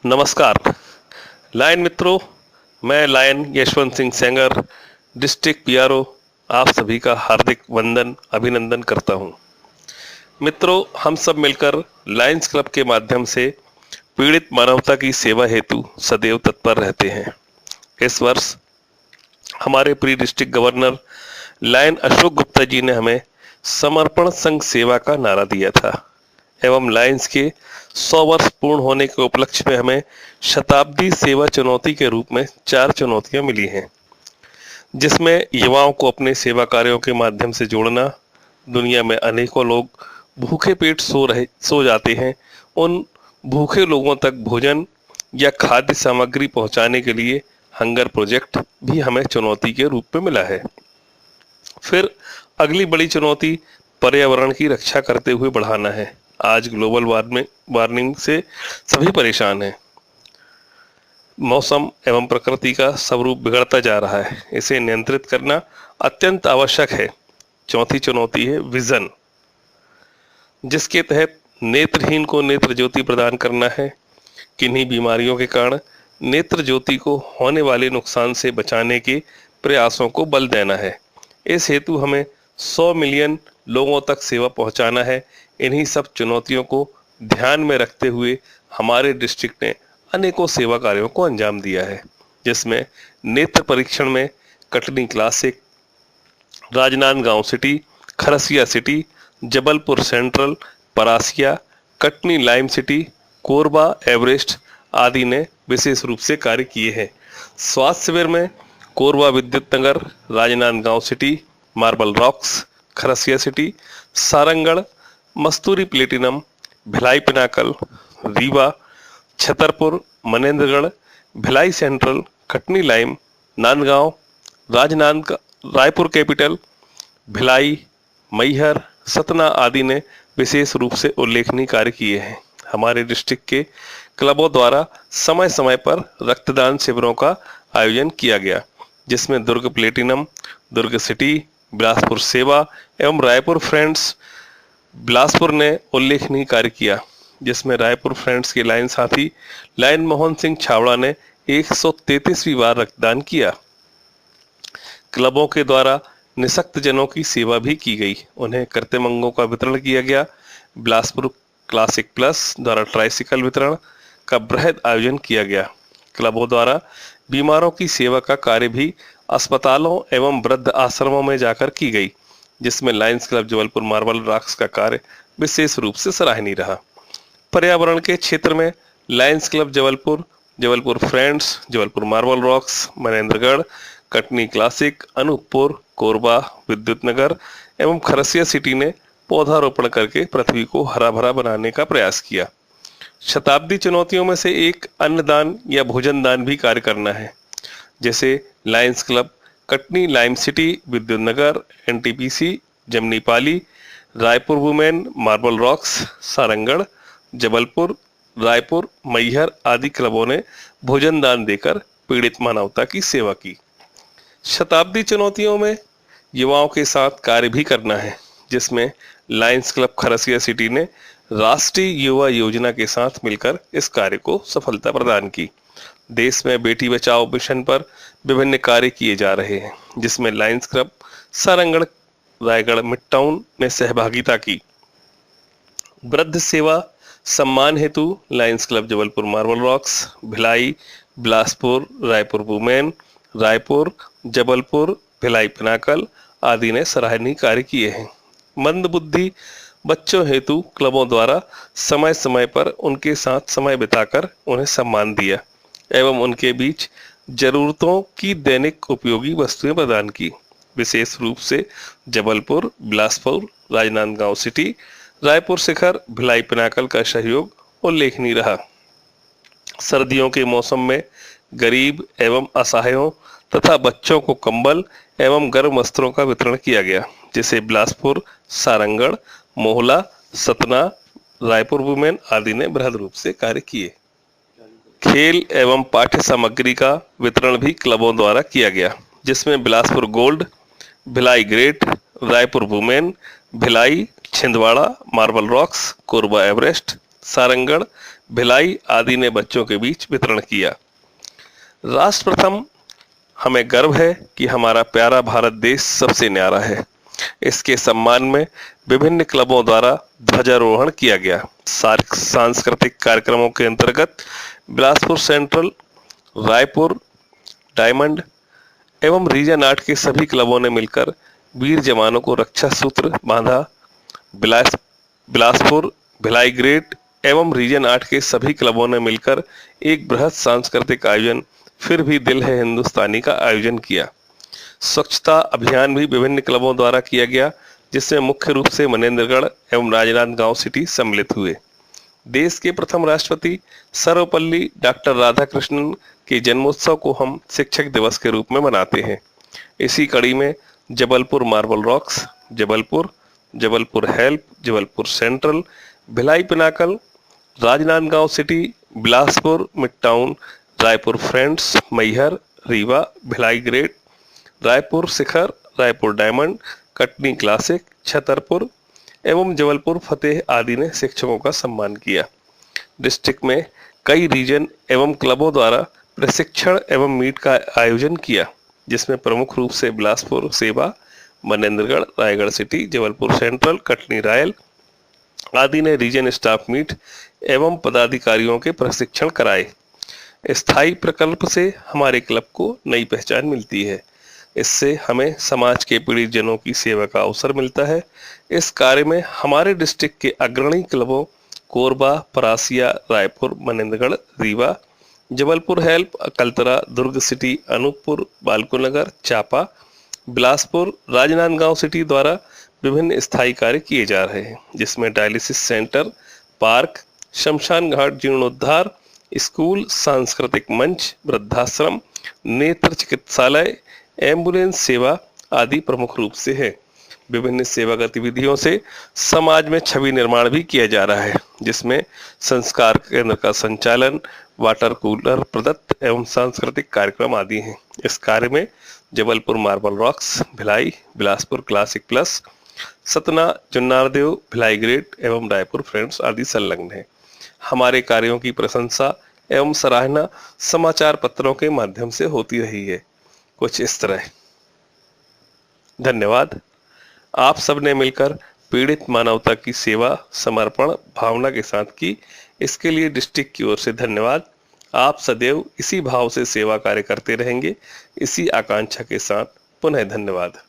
नमस्कार लायन मित्रों, मैं lion Yashwant Singh Sengar, district PRO, आप सभी का हार्दिक वंदन अभिनंदन करता हूं। मित्रों, हम सब मिलकर लायंस क्लब के माध्यम से पीड़ित मानवता की सेवा हेतु सदैव तत्पर रहते हैं। इस वर्ष हमारे प्रिय district governor lion Ashok Gupta ji ने हमें समर्पण संघ सेवा का नारा दिया था एवं लायंस के 100 वर्ष पूर्ण होने के उपलक्ष्य में हमें शताब्दी सेवा चुनौती के रूप में 4 चुनौतियां मिली हैं, जिसमें युवाओं को अपने सेवा कार्यों के माध्यम से जोड़ना, दुनिया में अनेकों लोग भूखे पेट सो जाते हैं, उन भूखे लोगों तक भोजन या खाद्य सामग्री पहुंचाने के लिए हंगर प्रोजेक्ट भी हमें चुनौती के रूप में मिला है। फिर अगली बड़ी चुनौती पर्यावरण की रक्षा करते हुए बढ़ाना है। आज ग्लोबल वार्मिंग से सभी परेशान हैं। मौसम एवं प्रकृति का स्वरूप बिगड़ता जा रहा है, इसे नियंत्रित करना अत्यंत आवश्यक है। चौथी चुनौती है विजन, जिसके तहत नेत्रहीन को नेत्र ज्योति प्रदान करना है। किन्हीं बीमारियों के कारण नेत्र ज्योति को होने वाले नुकसान से बचाने के प्रयासों को बल देना है। इस हेतु हमें 100 मिलियन लोगों तक सेवा पहुंचाना है। इन्हीं सब चुनौतियों को ध्यान में रखते हुए हमारे डिस्ट्रिक्ट ने अनेकों सेवा कार्यों को अंजाम दिया है, जिसमें नेत्र परीक्षण में Katni classic, Rajnandgaon city, Kharsia city, Jabalpur central, Parasia, Katni lime city, Korba Everest आदि ने विशेष रूप से कार्य किए हैं। स्वास्थ्य शिविर में Korba Vidyut Nagar, Rajnandgaon city, marble rocks, Kharsia city, Sarangarh, Masturi platinum, Bhilai pinnacle, Rewa, Chhatarpur, Manendragarh, Bhilai central, Katni lime, Nandgaon, Raipur capital, Bhilai, Maihar, Satna आदि ने विशेष रूप से उल्लेखनीय कार्य किए हैं। हमारे डिस्ट्रिक्ट के क्लबों द्वारा समय समय पर रक्तदान शिविरों का आयोजन किया गया, जिसमें दुर्ग प्लेटिनम, दुर्ग सिटी, बिलासपुर सेवा एवं रायपुर फ्रेंड्स बिलासपुर ने उल्लेखनीय कार्य किया, जिसमें रायपुर फ्रेंड्स के लाइन साथी लायन मोहन सिंह छावड़ा ने 133वीं बार रक्तदान किया। क्लबों के द्वारा निशक्त जनों की सेवा भी की गई, उन्हें कृत्रिमंगों का वितरण किया गया। बिलासपुर क्लासिक प्लस द्वारा ट्राइसिकल वितरण का बृहद आयोजन किया गया। क्लबों द्वारा बीमारों की सेवा का कार्य भी अस्पतालों एवं वृद्ध आश्रमों में जाकर की गई, जिसमें Lions club Jabalpur marble rocks का कार्य विशेष रूप से सराहनीय रहा। पर्यावरण के क्षेत्र में Lions club Jabalpur, Jabalpur friends, Jabalpur marble rocks, Manendragarh, Katni classic, Anuppur, Korba Vidyut नगर एवं खरसिया सिटी ने पौधारोपण करके पृथ्वी को हरा भरा बनाने का प्रयास किया। शताब्दी चुनौतियों में से एक अन्नदान या भोजन दान भी कार्य करना है, जैसे lions club Katni lime city, Vidyut Nagar, NTPC, Jamnipali, Raipur women, marble rocks, Sarangarh, Jabalpur, Raipur, Maihar आदि क्लबों ने भोजन दान देकर पीड़ित मानवता की सेवा की। शताब्दी चुनौतियों में युवाओं के साथ कार्य भी करना है, जिसमें लायंस क्लब खरसिया सिटी ने राष्ट्रीय युवा योजना के साथ मिलकर इस कार्य को सफलता प्रदान की। देश में बेटी बचाओ मिशन पर विभिन्न कार्य किए जा रहे हैं, जिसमें Lions club Sarangarh Raigarh mid town ने सहभागिता की। वृद्ध सेवा सम्मान हेतु Lions club Jabalpur marble Rocks, Bhilai, Bilaspur, Raipur women, Raipur, Jabalpur, Bhilai Pinnacle आदि ने सराहनीय कार्य किए हैं। मंदबुद्धि बच्चों हेतु क्लबों द्वारा समय समय पर उनके साथ समय बिताकर उन्हें सम्मान दिया एवं उनके बीच जरूरतों की दैनिक उपयोगी वस्तुएं प्रदान की। विशेष रूप से जबलपुर, बिलासपुर, राजनांदगांव सिटी, रायपुर शिखर, भिलाई पिनाकल का सहयोग उल्लेखनीय रहा। सर्दियों के मौसम में गरीब एवं असहायों तथा बच्चों को कंबल एवं गर्म वस्त्रों का वितरण किया गया, जिसे बिलासपुर, सारंगढ़, मोहला, सतना, रायपुर वुमेन आदि ने बृहद रूप से कार्य किए। खेल एवं पाठ्य सामग्री का वितरण भी क्लबों द्वारा किया गया, जिसमें Bilaspur gold, Bhilai great, Raipur women, Bhilai, Chhindwara, marble rocks, Korba Everest, Sarangarh, Bhilai आदि ने बच्चों के बीच वितरण किया। राष्ट्र प्रथम, हमें गर्व है कि हमारा प्यारा भारत देश सबसे न्यारा है। इसके सम्मान में विभिन्न क्लबों द्वारा ध्वजारोहण किया गया। सांस्कृतिक कार्यक्रमों के अंतर्गत बिलासपुर सेंट्रल, रायपुर डायमंड एवं रीजन 8 के सभी क्लबों ने मिलकर वीर जवानों को रक्षा सूत्र बांधा। बिलासपुर, भिलाई ग्रेट एवं रीजन 8 के सभी क्लबों ने मिलकर एक बृहद सांस्कृतिक आयोजन फिर भी दिल है हिंदुस्तानी का आयोजन किया। स्वच्छता अभियान भी विभिन्न क्लबों द्वारा किया गया, जिसमें मुख्य रूप से मनेंद्रगढ़ एवं राजनांदगांव सिटी सम्मिलित हुए। देश के प्रथम राष्ट्रपति सर्वपल्ली डॉक्टर राधाकृष्णन के जन्मोत्सव को हम शिक्षक दिवस के रूप में मनाते हैं। इसी कड़ी में Jabalpur marble rocks, Jabalpur help, Jabalpur central, Bhilai pinnacle, Rajnandgaon city, Bilaspur mid town, Raipur friends, Maihar, Rewa, Bhilai great, Raipur Shikhar, Raipur diamond, Katni classic, Chhatarpur एवं जबलपुर फतेह आदि ने शिक्षकों का सम्मान किया। डिस्ट्रिक्ट में कई रीजन एवं क्लबों द्वारा प्रशिक्षण एवं मीट का आयोजन किया, जिसमें प्रमुख रूप से बिलासपुर सेवा, Manendragarh, Raigarh city, Jabalpur central, Katni royal आदि ने रीजन स्टाफ मीट एवं पदाधिकारियों के प्रशिक्षण कराए। स्थायी प्रकल्प से हमारे क्लब को नई पहचान मिलती है। इससे हमें समाज के पीड़ित जनों की सेवा का अवसर मिलता है। इस कार्य में हमारे डिस्ट्रिक्ट के अग्रणी क्लबों कोरबा, परासिया, रायपुर, मनेंद्रगढ़, रीवा, जबलपुर हेल्प, अकलतरा, दुर्ग सिटी, अनूपपुर, बालकुनगर, चापा, बिलासपुर, राजनांदगांव सिटी द्वारा विभिन्न स्थायी कार्य किए जा रहे हैं, जिसमें डायलिसिस सेंटर, पार्क, शमशान घाट जीर्णोद्धार, स्कूल, सांस्कृतिक मंच, वृद्धाश्रम, नेत्र चिकित्सालय, एम्बुलेंस सेवा आदि प्रमुख रूप से है। विभिन्न सेवा गतिविधियों से समाज में छवि निर्माण भी किया जा रहा है, जिसमें संस्कार केंद्र का संचालन, वाटर कूलर प्रदत्त एवं सांस्कृतिक कार्यक्रम आदि हैं। इस कार्य में Jabalpur marble Rocks, Bhilai, Bilaspur Classic Plus, Satna, Junnardeo, Bhilai Great एवं रायपुर फ्रेंड्स आदि संलग्न है। हमारे कार्यों की प्रशंसा एवं सराहना समाचार पत्रों के माध्यम से होती रही है। कुछ इस तरह। धन्यवाद। आप सबने मिलकर पीड़ित मानवता की सेवा समर्पण भावना के साथ की, इसके लिए डिस्ट्रिक्ट की ओर से धन्यवाद। आप सदैव इसी भाव से सेवा कार्य करते रहेंगे। इसी आकांक्षा के साथ पुनः धन्यवाद।